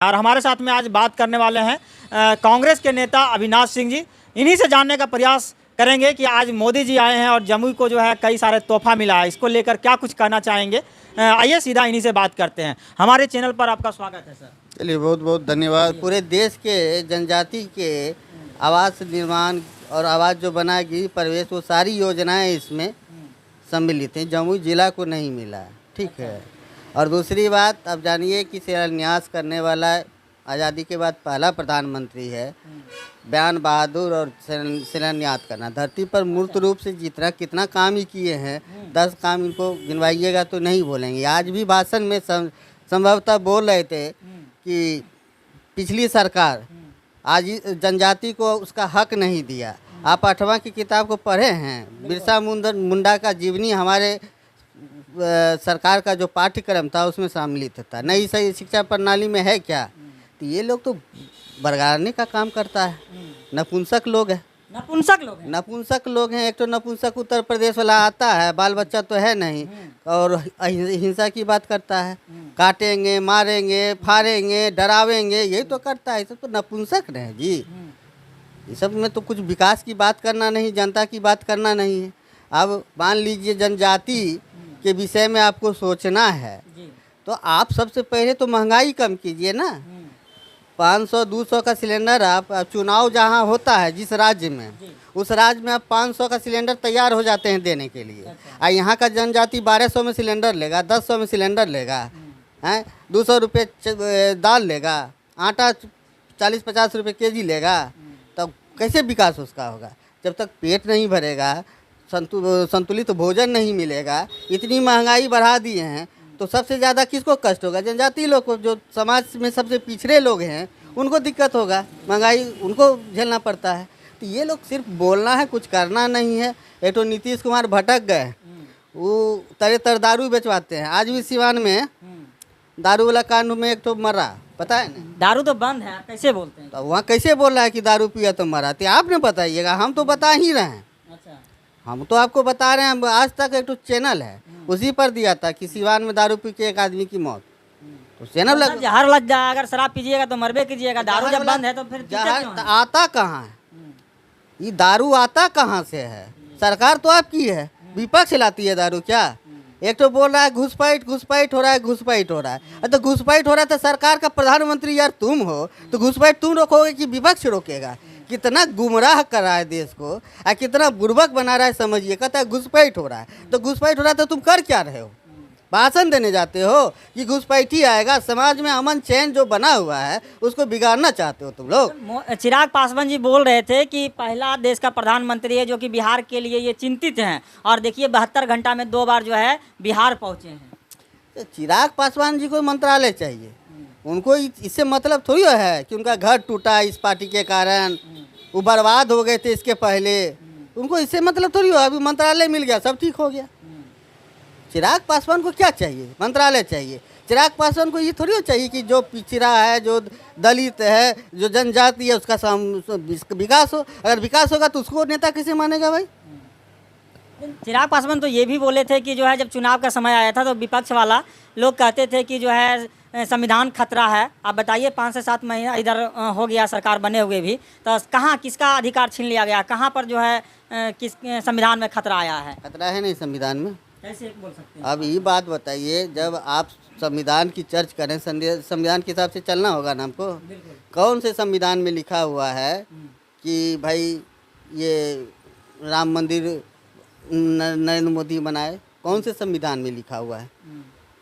और हमारे साथ में आज बात करने वाले हैं कांग्रेस के नेता अविनाश सिंह जी। इन्हीं से जानने का प्रयास करेंगे कि आज मोदी जी आए हैं और जमुई को जो है कई सारे तोहफा मिला है, इसको लेकर क्या कुछ कहना चाहेंगे। आइए सीधा इन्हीं से बात करते हैं। हमारे चैनल पर आपका स्वागत है सर। चलिए, बहुत बहुत धन्यवाद। पूरे देश के जनजाति के आवास निर्माण और आवास जो बनाएगी प्रवेश, वो सारी योजनाएं इसमें सम्मिलित हैं। जमुई जिला को नहीं मिला, ठीक है। और दूसरी बात, आप जानिए कि शिलान्यास करने वाला आज़ादी के बाद पहला प्रधानमंत्री है। बयान बहादुर और शिलान्यास करना, धरती पर मूर्त रूप से जितना कितना काम ही किए हैं, 10 काम इनको गिनवाइएगा तो नहीं बोलेंगे। आज भी भाषण में संभवतः बोल रहे थे कि पिछली सरकार आज जनजाति को उसका हक नहीं दिया। आप 8वां की किताब को पढ़े हैं, बिरसा मुंडा का जीवनी हमारे सरकार का जो पाठ्यक्रम था उसमें सम्मिलित था। नई सही शिक्षा प्रणाली में है क्या? तो ये लोग तो बरगाड़ने का काम करता है। नपुंसक लोग हैं, नपुंसक लोग हैं। एक तो नपुंसक उत्तर प्रदेश वाला आता है, बाल बच्चा तो है नहीं, और हिंसा की बात करता है। काटेंगे, मारेंगे, फाड़ेंगे, डरावेंगे, यही तो करता है। ये सब तो नपुंसक है जी। ये सब में तो कुछ विकास की बात करना नहीं, जनता की बात करना नहीं है। अब मान लीजिए जनजाति के विषय में आपको सोचना है तो आप सबसे पहले तो महंगाई कम कीजिए ना। 500-200 का सिलेंडर, आप चुनाव जहाँ होता है जिस राज्य में, उस राज्य में आप 500 का सिलेंडर तैयार हो जाते हैं देने के लिए। और यहाँ का जनजाति 1200 में सिलेंडर लेगा, 1100 में सिलेंडर लेगा, हैं 200 रुपये दाल लेगा, आटा 40-50 रुपये केजी लेगा। तब कैसे विकास उसका होगा? जब तक पेट नहीं भरेगा, संतुलित भोजन नहीं मिलेगा। इतनी महंगाई बढ़ा दिए हैं तो सबसे ज़्यादा किसको कष्ट होगा? जनजाति लोग को, जो समाज में सबसे पिछड़े लोग हैं, उनको दिक्कत होगा। महंगाई उनको झेलना पड़ता है। तो ये लोग सिर्फ बोलना है, कुछ करना नहीं है। एक तो नीतीश कुमार भटक गए, वो तरह दारू बेचवाते हैं। आज भी सिवान में दारू वाला कांड में एक तो मरा, पता है ना? दारू तो बंद है, कैसे बोलते हैं? तो वहाँ कैसे बोल रहा है कि दारू पिया तो मरा? तो आपने बताइएगा, हम तो बता ही रहे हैं। हम तो आपको बता रहे हैं। आज तक एक तो चैनल है, उसी पर दिया था कि सिवान में दारू पी के एक आदमी की मौत। तो चैनल जहर लग जाए, अगर शराब पीजिएगा तो मरबे कीजिएगा। दारू जब बंद है तो फिर जहर आता कहाँ है? ये दारू आता कहाँ से है? सरकार तो आपकी है, विपक्ष लाती है दारू क्या? एक तो बोल रहा है घुसपैठ हो रहा है, घुसपैठ हो रहा है। तो घुसपैठ हो रहा है तो सरकार का प्रधानमंत्री यार तुम हो, तो घुसपैठ तुम रोकोगे कि विपक्ष रोकेगा? कितना गुमराह कर रहा है देश को, और कितना बुर्बक बना रहा है, समझिए। कहता है घुसपैठ हो रहा है, तो घुसपैठ हो रहा है तो तुम कर क्या रहे हो? भाषण देने जाते हो कि घुसपैठ ही आएगा? समाज में अमन चैन जो बना हुआ है उसको बिगाड़ना चाहते हो तुम लोग। चिराग पासवान जी बोल रहे थे कि पहला देश का प्रधानमंत्री है जो कि बिहार के लिए ये चिंतित हैं, और देखिए 72 घंटा में 2 बार जो है बिहार पहुँचे हैं। तो चिराग पासवान जी को मंत्रालय चाहिए। उनको इससे मतलब थोड़ी है कि उनका घर टूटा इस पार्टी के कारण, वो बर्बाद हो गए थे इसके पहले। उनको इससे मतलब थोड़ी हो, अभी मंत्रालय मिल गया सब ठीक हो गया। चिराग पासवान को क्या चाहिए? मंत्रालय चाहिए। चिराग पासवान को ये थोड़ी हो चाहिए कि जो पिछड़ा है, जो दलित है, जो जनजाति है, उसका विकास हो। अगर विकास होगा तो उसको नेता कैसे मानेगा भाई? चिराग पासवान तो ये भी बोले थे कि जो है जब चुनाव का समय आया था तो विपक्ष वाला लोग कहते थे कि जो है संविधान खतरा है। आप बताइए, 5 से 7 महीना इधर हो गया सरकार बने हुए भी, तो कहाँ किसका अधिकार छीन लिया गया? कहाँ पर जो है किस संविधान में खतरा आया है? खतरा है नहीं संविधान में, कैसे बोल सकते हैं? अब ये बात बताइए, जब आप संविधान की चर्च करें, संविधान के हिसाब से चलना होगा ना हमको। कौन से संविधान में लिखा हुआ है कि भाई ये राम मंदिर नरेंद्र मोदी बनाए? कौन से संविधान में लिखा हुआ है?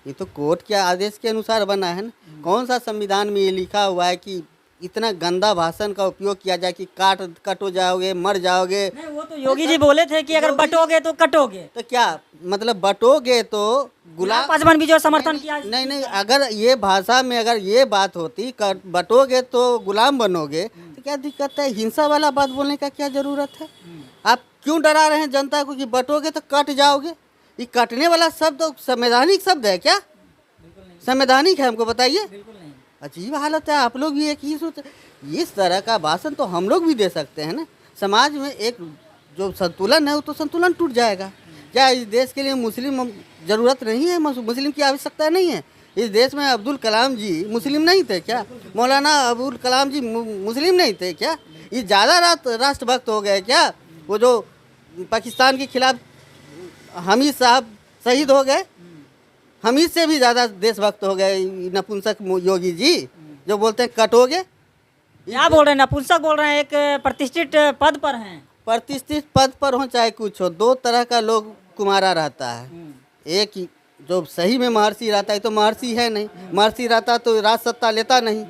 ये तो कोर्ट के आदेश के अनुसार बना है ना। कौन सा संविधान में ये लिखा हुआ है कि इतना गंदा भाषण का उपयोग किया जाए कि कट हो जाओगे, मर जाओगे? नहीं, वो तो योगी जी बोले थे कि अगर बटोगे तो कटोगे। तो क्या मतलब बटोगे तो गुलाम पासवान भी जो समर्थन किया? नहीं, अगर ये भाषा में अगर ये बात होती बटोगे तो गुलाम बनोगे, तो क्या दिक्कत है? हिंसा वाला बात बोलने का क्या जरूरत है? आप क्यों डरा रहे हैं जनता को कि बटोगे तो कट जाओगे? ये कटने वाला शब्द तो संवैधानिक शब्द है क्या? संवैधानिक है? हमको बताइए। अजीब हालत है। आप लोग भी एक ही सोच, इस तरह का भाषण तो हम लोग भी दे सकते हैं ना। समाज में एक जो संतुलन है वो तो संतुलन टूट जाएगा। क्या इस देश के लिए मुस्लिम ज़रूरत नहीं है? मुस्लिम की आवश्यकता नहीं है? इस देश में अब्दुल कलाम जी मुस्लिम नहीं थे क्या? मौलाना अबुल कलाम जी मुस्लिम नहीं थे क्या? ये ज़्यादा राष्ट्रभक्त हो गए क्या? वो जो पाकिस्तान के खिलाफ हमीद साहब शहीद हो गए, हमीद से भी ज़्यादा देशभक्त हो गए नपुंसक योगी जी, जो बोलते हैं कटोगे। क्या बोल रहे हैं, नपुंसक बोल रहे हैं? एक प्रतिष्ठित पद पर हैं। प्रतिष्ठित पद पर हो चाहे कुछ हो, दो तरह का लोग कुमारा रहता है। एक ही जो सही में महर्षि रहता है, तो महर्षि है नहीं। महर्षि रहता तो राज सत्ता लेता नहीं।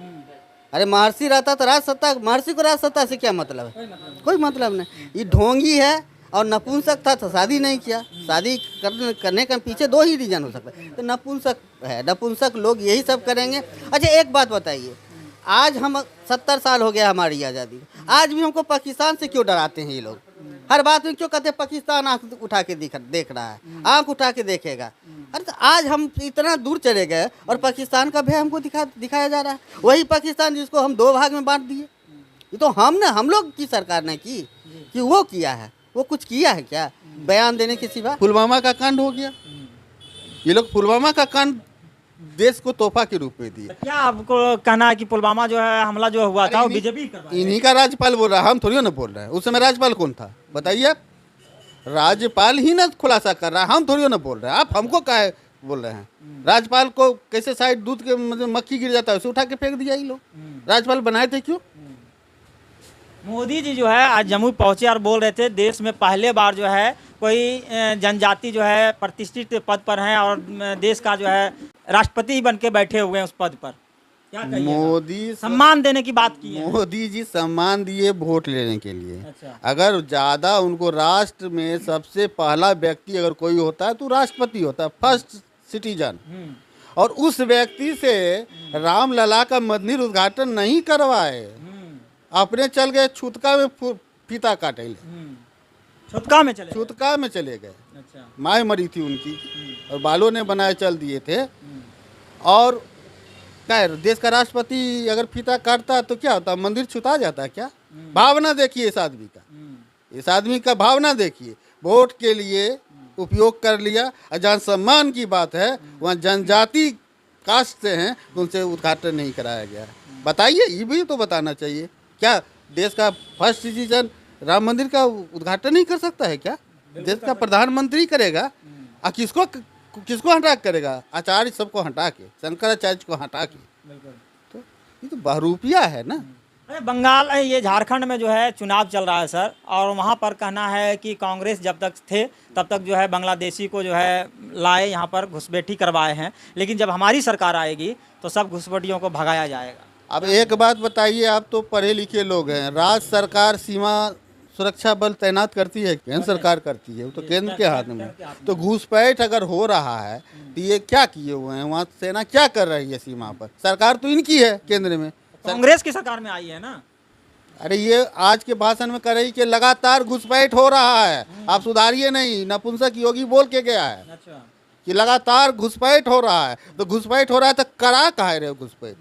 अरे महर्षि रहता तो राज सत्ता, महर्षि को राज सत्ता से क्या मतलब है? कोई मतलब नहीं। ये ढोंगी है और नपुंसक था तो शादी नहीं किया। शादी करने के पीछे दो ही रीजन हो सकता है, तो नपुंसक है। नपुंसक लोग यही सब करेंगे। अच्छा एक बात बताइए, आज हम 70 साल हो गया हमारी आज़ादी, आज भी हमको पाकिस्तान से क्यों डराते हैं ये लोग? हर बात में क्यों कहते हैं पाकिस्तान आंख उठा के देख रहा है, आंख उठा के देखेगा? अरे तो आज हम इतना दूर चले गए और पाकिस्तान का भय हमको दिखाया जा रहा है। वही पाकिस्तान जिसको हम दो भाग में बांट दिए। ये तो हम लोग की सरकार ने की कि वो किया है, वो कुछ किया है क्या बयान देने के सिवा? पुलवामा का कांड हो गया, ये लोग पुलवामा का कांड देश को तोहफा के रूप में दिए। क्या आपको कहना है कि पुलवामा जो है हमला जो हुआ था वो बीजेपी करवाई? इन्हीं का राज्यपाल बोल रहा है, हम थोड़ी ना बोल रहे हैं। उस समय राज्यपाल कौन था बताइए आप? राज्यपाल ही ना खुलासा कर रहा है, हम थोड़ी ना बोल रहे हैं। आप हमको काहे बोल रहे हैं? राज्यपाल को कैसे साइड दूध के मतलब मक्खी गिर जाता है उसे उठा के फेंक दिया ये लोग। राज्यपाल बनाए थे क्यों? मोदी जी जो है आज जम्मू पहुंचे और बोल रहे थे देश में पहले बार जो है कोई जनजाति जो है प्रतिष्ठित पद पर हैं और देश का जो है राष्ट्रपति बन के बैठे हुए हैं उस पद पर। क्या कहिएगा? मोदी सम्मान देने की बात की है। मोदी जी सम्मान दिए वोट लेने के लिए। अच्छा। अगर ज़्यादा उनको राष्ट्र में सबसे पहला व्यक्ति अगर कोई होता है तो राष्ट्रपति होता है, फर्स्ट सिटीजन। और उस व्यक्ति से रामलला का मंदिर उद्घाटन नहीं करवाए, अपने चल गए छुतका में फीता काटे, छुतका में चले छुतका में चले गए। अच्छा। माँ मरी थी उनकी और बालों ने बनाए चल दिए थे। और क्या है, देश का राष्ट्रपति अगर फीता काटता तो क्या होता? मंदिर छुता जाता क्या? भावना देखिए इस आदमी का, इस आदमी का भावना देखिए। वोट के लिए उपयोग कर लिया। और जहाँ सम्मान की बात है वहाँ जनजाति कास्ट से हैं तो उनसे उद्घाटन नहीं कराया गया। बताइए, ये भी तो बताना चाहिए। क्या देश का फर्स्ट सिटीजन राम मंदिर का उद्घाटन नहीं कर सकता है क्या? देश का प्रधानमंत्री करेगा। और किसको हटा के करेगा? आचार्य सबको हटा के, शंकराचार्य को हटा के। तो ये तो बहरूपिया है ना। अरे बंगाल ये झारखंड में जो है चुनाव चल रहा है सर, और वहाँ पर कहना है कि कांग्रेस जब तक थे तब तक जो है बांग्लादेशी को जो है लाए यहाँ पर घुसपैठी करवाए हैं, लेकिन जब हमारी सरकार आएगी तो सब घुसपैठियों को भगाया जाएगा। अब एक बात बताइए, आप तो पढ़े लिखे लोग हैं, राज्य सरकार सीमा सुरक्षा बल तैनात करती है, केंद्र सरकार करती है, वो तो केंद्र के हाथ में। तो घुसपैठ अगर हो रहा है तो ये क्या किए हुए हैं? वहाँ सेना क्या कर रही है सीमा पर? सरकार तो इनकी है केंद्र में, कांग्रेस की सरकार में आई है ना। अरे ये आज के भाषण में कर रही कि लगातार घुसपैठ हो रहा है, आप सुधारिए नहीं। नपुंसक योगी बोल के गया है अच्छा कि लगातार घुसपैठ हो रहा है। तो घुसपैठ हो रहा है तो करा काहे रहे हो घुसपैठ?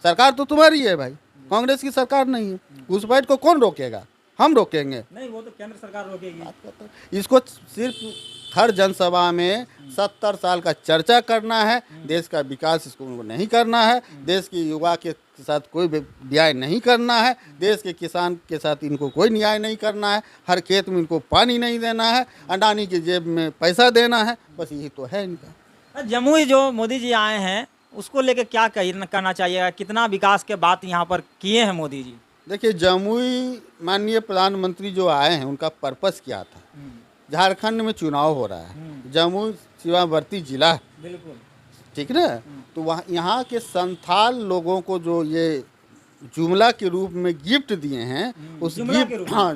सरकार तो तुम्हारी है भाई, कांग्रेस की सरकार नहीं है। घुसपैठ को कौन रोकेगा? हम रोकेंगे नहीं, वो तो केंद्र सरकार रोकेगी। इसको सिर्फ हर जनसभा में 70 साल का चर्चा करना है। देश का विकास इसको उनको नहीं करना है। देश के युवा के साथ कोई न्याय नहीं करना है। देश के किसान के साथ इनको कोई न्याय नहीं करना है। हर खेत में इनको पानी नहीं देना है, अडानी की जेब में पैसा देना है। बस यही तो है इनका। जमुई जो मोदी जी आए हैं उसको लेके क्या कहना चाहिएगा? कितना विकास के बात यहाँ पर किए हैं मोदी जी? देखिए, जमुई माननीय प्रधानमंत्री जो आए हैं उनका पर्पस क्या था? झारखंड में चुनाव हो रहा है, जमुई सीमावर्ती जिला है, बिल्कुल ठीक ना। तो वहाँ यहाँ के संथाल लोगों को जो ये जुमला के रूप में गिफ्ट दिए हैं, उस गिफ्ट, हाँ,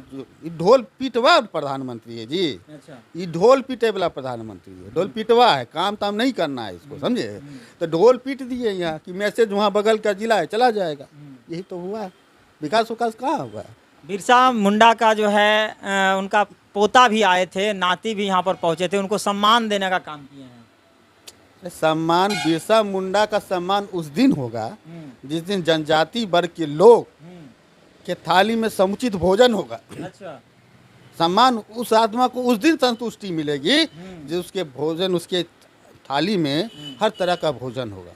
ढोल पीटवा प्रधानमंत्री है जी। अच्छा। ये ढोल पीटे वाला प्रधानमंत्री है, ढोल पीटवा है, काम ताम नहीं करना है इसको, समझे? तो ढोल पीट दिए यहाँ कि मैसेज वहाँ बगल का जिला है चला जाएगा। यही तो हुआ है। विकास कहाँ हुआ है? बिरसा मुंडा का जो है उनका पोता भी आए थे, नाती भी यहाँ पर पहुँचे थे, उनको सम्मान देने का काम किए हैं। सम्मान, बिरसा मुंडा का सम्मान उस दिन होगा जिस दिन जनजाति वर्ग के लोग के थाली में समुचित भोजन होगा। अच्छा। सम्मान उस आत्मा को उस दिन संतुष्टि मिलेगी जो उसके भोजन, उसके थाली में हर तरह का भोजन होगा।